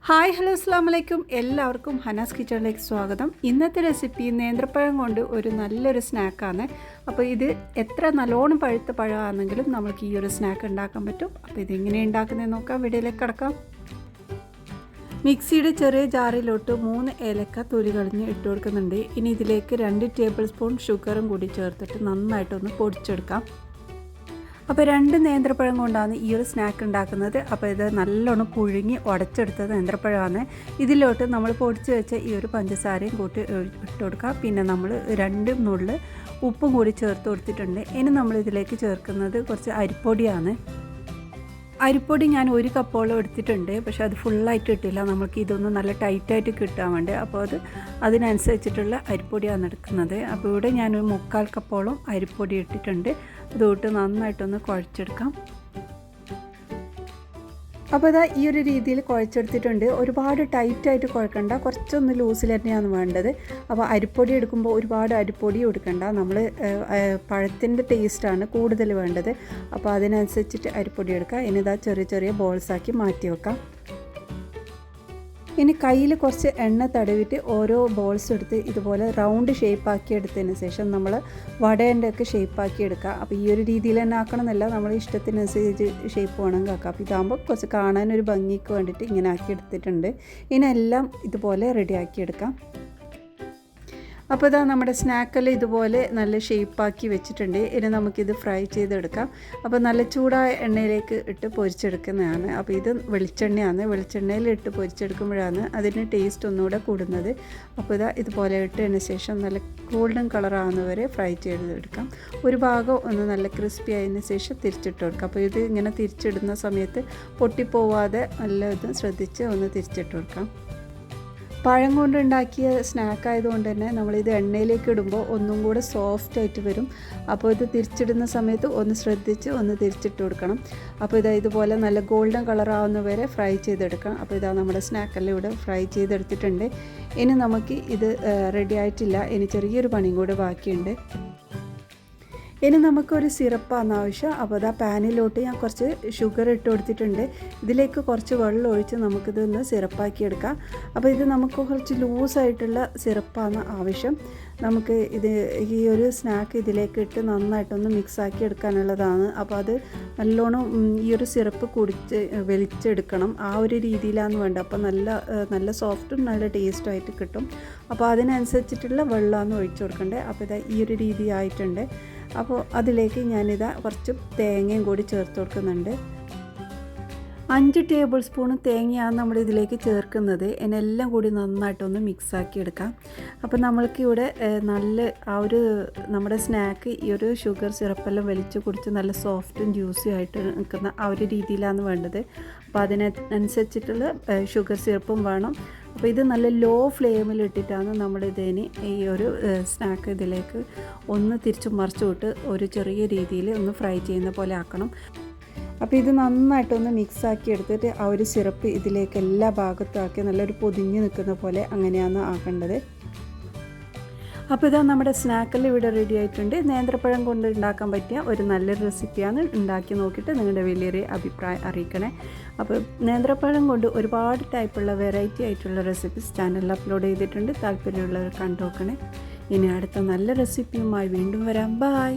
Hi hello അസ്സാം വലൈക്കും എല്ലാവർക്കും ഹനാസ് കിച്ചണിലേക്ക് സ്വാഗതം. ഇന്നത്തെ റെസിപ്പി നേന്ത്രപ്പഴം കൊണ്ട് ഒരു നല്ലൊരു സ്നാക്കാണ്. അപ്പോൾ ഇത് എത്ര നല്ലോണം പഴുത്ത പഴമാണെങ്കിലും നമുക്ക് ഈ ഒരു സ്നാക്ക് ഉണ്ടാക്കാൻ പറ്റും. അപ്പോൾ ഇതെങ്ങനെ ഉണ്ടാക്കുന്നതെന്ന് നോക്കാം. വീഡിയോയിലേക്ക് കിടക്കാം. മിക്സിയുടെ ചെറിയ ജാറിലോട്ട് 3 ഏലക്ക തൊലി കളഞ്ഞ് ഇട്ട് കൊടുക്കുന്നുണ്ട്. ഇനി ഇതിലേക്ക് 2 ടേബിൾ സ്പൂൺ ഷുഗറും കൂടി ചേർത്തിട്ട് നന്നായിട്ടൊന്ന് പൊടിച്ചെടുക്കാം. അപ്പോൾ 2 നേന്ത്രപ്പഴം കൊണ്ടാണ് ഈ ഒരു സ്നാക്ക് ഉണ്ടാക്കുന്നത്. അപ്പോൾ ഇത് നല്ലോണം പുഴുങ്ങി ഉടച്ചെടുത്ത നേന്ത്രപ്പഴമാണ്. ഇതിലോട്ട് നമ്മൾ പൊടിച്ച് വെച്ച ഈ ഒരു പഞ്ചസാരയും കൂട്ടി ഇട്ട് കൊടുക്കുക. പിന്നെ നമ്മൾ 2 നുള്ള് ഉപ്പും കൂടി ചേർത്ത് കൊടുത്തിട്ടുണ്ട്. ഇനി നമ്മൾ ഇതിലേക്ക് ചേർക്കുന്നത് കുറച്ച് അരിപ്പൊടിയാണ്. അരിപ്പൊടി ഞാൻ 1 കപ്പോളം എടുത്തിട്ടുണ്ട്. പക്ഷേ അത് ഫുള്ളായിട്ട് ഇട്ടില്ല. നമുക്ക് ഇതൊന്ന് നല്ല ടൈറ്റായിട്ട് കിട്ടാൻ വേണ്ടി. അപ്പോൾ അതിനനുസരിച്ചിട്ടുള്ള അരിപ്പൊടിയാണ് എടുക്കുന്നത്. അപ്പോൾ ഇവിടെ ഞാൻ 1/4 കപ്പോളം അരിപ്പൊടി ഇട്ടിട്ടുണ്ട്. അതുകൊണ്ട് നന്നായിട്ടൊന്ന് കുഴച്ചെടുക്കാം. അപ്പോൾ ഈ ഒരു രീതിയിൽ കുഴച്ചെടുത്തിട്ടുണ്ട്. ഒരുപാട് ടൈറ്റായിട്ട് കുഴക്കണ്ട, കുറച്ചൊന്ന് ലൂസിൽ തന്നെയാണ് വേണ്ടത്. അപ്പോൾ അരിപ്പൊടി എടുക്കുമ്പോൾ ഒരുപാട് അരിപ്പൊടി എടുക്കണ്ട. നമ്മൾ പഴത്തിൻ്റെ ടേസ്റ്റാണ് കൂടുതൽ വേണ്ടത്. അപ്പോൾ അതിനനുസരിച്ചിട്ട് അരിപ്പൊടി എടുക്കുക. ഇനി ചെറിയ ചെറിയ ബോൾസാക്കി മാറ്റി വെക്കാം. ഇനി കയ്യിൽ കുറച്ച് എണ്ണ തടവിട്ട് ഓരോ ബോൾസ് എടുത്ത് ഇതുപോലെ റൗണ്ട് ഷേപ്പാക്കി എടുത്തതിന് ശേഷം നമ്മൾ വടേൻ്റെ ഒക്കെ ഷേപ്പാക്കി എടുക്കുക. അപ്പോൾ ഈ ഒരു രീതിയിൽ തന്നെ ആക്കണമെന്നല്ല, നമ്മൾ ഇഷ്ടത്തിനനുസരിച്ച് ഷേപ്പ് വേണമെങ്കിൽ ആക്കാം. അപ്പോൾ ഇതാകുമ്പോൾ കുറച്ച് കാണാനൊരു ഭംഗിക്ക് വേണ്ടിയിട്ട് ഇങ്ങനെ ആക്കി എടുത്തിട്ടുണ്ട്. ഇനെല്ലാം ഇതുപോലെ റെഡിയാക്കി എടുക്കാം. അപ്പോൾ നമ്മുടെ സ്നാക്കെല്ലാം ഇതുപോലെ നല്ല ഷേപ്പാക്കി വെച്ചിട്ടുണ്ട്. ഇനി നമുക്കിത് ഫ്രൈ ചെയ്തെടുക്കാം. അപ്പോൾ നല്ല ചൂടായ എണ്ണയിലേക്ക് ഇട്ട് പൊരിച്ചെടുക്കുന്നതാണ്. അപ്പോൾ ഇത് വെളിച്ചെണ്ണയാണ്. വെളിച്ചെണ്ണയിൽ ഇട്ട് പൊരിച്ചെടുക്കുമ്പോഴാണ് അതിന് ടേസ്റ്റ് ഒന്നുകൂടെ കൂടുന്നത്. അപ്പോൾ ഇതുപോലെ ഇട്ടതിന് ശേഷം നല്ല ഗോൾഡൻ കളറാകുന്നവരെ ഫ്രൈ ചെയ്തെടുക്കാം. ഒരു ഭാഗം ഒന്ന് നല്ല ക്രിസ്പി ആയതിന് ശേഷം തിരിച്ചിട്ട് കൊടുക്കാം. അപ്പോൾ ഇത് ഇങ്ങനെ തിരിച്ചിടുന്ന സമയത്ത് പൊട്ടിപ്പോവാതെ നല്ല ഇത് ശ്രദ്ധിച്ച് ഒന്ന് തിരിച്ചിട്ട് കൊടുക്കാം. പഴം കൊണ്ടുണ്ടാക്കിയ സ്നാക്കായതുകൊണ്ട് തന്നെ നമ്മളിത് എണ്ണയിലേക്ക് ഇടുമ്പോൾ ഒന്നും കൂടെ സോഫ്റ്റായിട്ട് വരും. അപ്പോൾ ഇത് തിരിച്ചിടുന്ന സമയത്ത് ഒന്ന് ശ്രദ്ധിച്ച് ഒന്ന് തിരിച്ചിട്ട് കൊടുക്കണം. അപ്പോൾ ഇതുപോലെ നല്ല ഗോൾഡൻ കളറാവുന്നവരെ ഫ്രൈ ചെയ്തെടുക്കണം. അപ്പോൾ നമ്മുടെ സ്നാക്കെല്ലാം ഇവിടെ ഫ്രൈ ചെയ്തെടുത്തിട്ടുണ്ട്. ഇനി നമുക്ക് ഇത് റെഡി ആയിട്ടില്ല. ഇനി ചെറിയൊരു പണിയും കൂടെ ബാക്കിയുണ്ട്. ഇനി നമുക്കൊരു സിറപ്പാണ് ആവശ്യം. അപ്പോൾ പാനിലോട്ട് ഞാൻ കുറച്ച് ഷുഗർ ഇട്ട് കൊടുത്തിട്ടുണ്ട്. ഇതിലേക്ക് കുറച്ച് വെള്ളം ഒഴിച്ച് നമുക്കിതൊന്ന് സിറപ്പാക്കി എടുക്കാം. അപ്പോൾ ഇത് നമുക്ക് കുറച്ച് ലൂസായിട്ടുള്ള സിറപ്പാണ് ആവശ്യം. നമുക്ക് ഈ ഒരു സ്നാക്ക് ഇതിലേക്ക് ഇട്ട് നന്നായിട്ടൊന്ന് മിക്സാക്കി എടുക്കാനുള്ളതാണ്. അപ്പോൾ അത് നല്ലോണം ഈ ഒരു സിറപ്പ് വലിച്ചെടുക്കണം. ആ ഒരു രീതിയിലാണ് വേണ്ടത്. അപ്പോൾ നല്ല സോഫ്റ്റും നല്ല ടേസ്റ്റുമായിട്ട് കിട്ടും. അപ്പോൾ അതിനനുസരിച്ചിട്ടുള്ള വെള്ളമാണ് ഒഴിച്ചു കൊടുക്കേണ്ടത്. അപ്പോൾ ഈ ഒരു രീതി ആയിട്ടുണ്ട്. അപ്പോൾ അതിലേക്ക് കുറച്ച് തേങ്ങയും കൂടി ചേർത്ത് കൊടുക്കുന്നുണ്ട്. 5 ടേബിൾ സ്പൂൺ തേങ്ങയാണ് നമ്മൾ ഇതിലേക്ക് ചേർക്കുന്നത്. എന്നെല്ലാം കൂടി നന്നായിട്ടൊന്ന് മിക്സാക്കി എടുക്കാം. അപ്പോൾ നമ്മൾക്കിവിടെ നമ്മുടെ സ്നാക്ക് ഈ ഒരു ഷുഗർ സിറപ്പെല്ലാം വലിച്ച് കുടിച്ച് നല്ല സോഫ്റ്റും ജ്യൂസി ആയിട്ട് നിൽക്കുന്ന ആ ഒരു രീതിയിലാണ് വേണ്ടത്. അപ്പോൾ അതിനനുസരിച്ചിട്ടുള്ള ഷുഗർ സിറപ്പും വേണം. അപ്പോൾ ഇത് നല്ല ലോ ഫ്ലെയിമിലിട്ടിട്ടാണ് നമ്മളിതിന് ഈ ഒരു സ്നാക്ക് ഇതിലേക്ക് ഒന്ന് തിരിച്ചു മറിച്ചു വിട്ട് ഒരു ചെറിയ രീതിയിൽ ഒന്ന് ഫ്രൈ ചെയ്യുന്ന പോലെ ആക്കണം. അപ്പോൾ ഇത് നന്നായിട്ടൊന്ന് മിക്സാക്കി എടുത്തിട്ട് ആ ഒരു സിറപ്പ് ഇതിലേക്ക് എല്ലാ ഭാഗത്തും ആക്കി നല്ലൊരു പൊതിഞ്ഞ് നിൽക്കുന്ന പോലെ അങ്ങനെയാണ് ആക്കേണ്ടത്. അപ്പോൾ നമ്മുടെ സ്നാക്കെല്ലാം ഇവിടെ റെഡി ആയിട്ടുണ്ട്. നേന്ത്രപ്പഴം കൊണ്ട് ഉണ്ടാക്കാൻ പറ്റിയ ഒരു നല്ലൊരു റെസിപ്പിയാണ്. ഉണ്ടാക്കി നോക്കിയിട്ട് നിങ്ങളുടെ വലിയൊരു അഭിപ്രായം അറിയിക്കണേ. അപ്പോൾ നേന്ത്രപ്പഴം കൊണ്ട് ഒരുപാട് ടൈപ്പുള്ള വെറൈറ്റി ആയിട്ടുള്ള റെസിപ്പീസ് ചാനലിൽ അപ്ലോഡ് ചെയ്തിട്ടുണ്ട്. താല്പര്യമുള്ളവർ കണ്ടു നോക്കണേ. ഇനി അടുത്ത നല്ല റെസിപ്പിയുമായി വീണ്ടും വരാം. ബൈ.